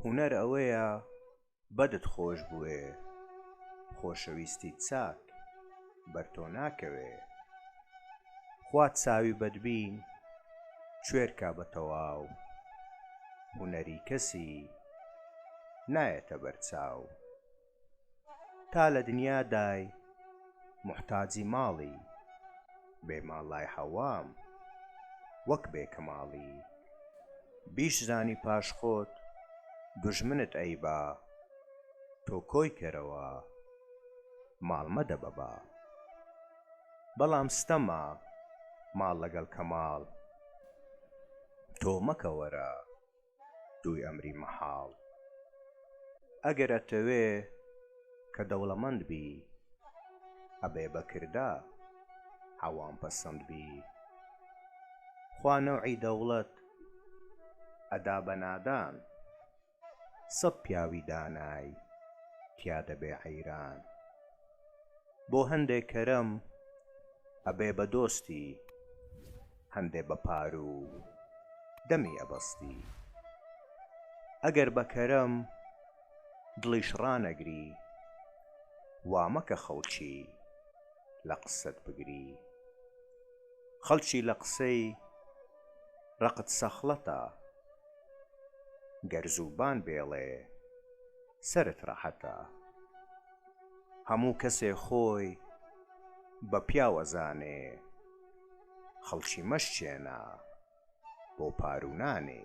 هونەر ئەوەیە بەدت خۆش بوێ، خۆشەویستی چاک بەرتۆ ناکەوێ. خوات چاوی بەدبین کوێرکا بە تەواو، هونەری کەسی نایەتە بەرچاو. تا لە دنیادای موحتاجی ماڵی، بێماڵای هەوام وەک بێکەماڵی. بیشزانی پاش خۆت دوژمنت ئەیبا، تۆ کۆی کەرەوە ماڵ مەدە بەبا. بەڵام ستەما ماڵ لەگەڵ کەماڵ، تۆ مەکە وەرە دووی ئەمری مەحاڵ. ئەگەر ئەتەوێ کە دەوڵەمەند بی، ئەبێ بەکردا هەوام پەسەند بی. خوا نەوعی دەوڵەت ئەدا بە نادان، سەد پیاوی دانای تیا دەبێ حەیران. بۆ هەندێک کەرەم ئەبێ بە دۆستی، هەندێ بە پار و دەمی ئەبەستی. ئەگەر بە کەرەم دڵیش ڕانەگری، وا مەکە خەڵکی لە قسەت بگری. خەڵکی لە قسەی ڕقت سەخلەتە، گەر زووبان بێڵێ سەرت ڕەحەتە. هەموو کەسێ خۆی بە پیاوەزانێ، خەڵکی مەشچێنە بۆ پار و نانێ.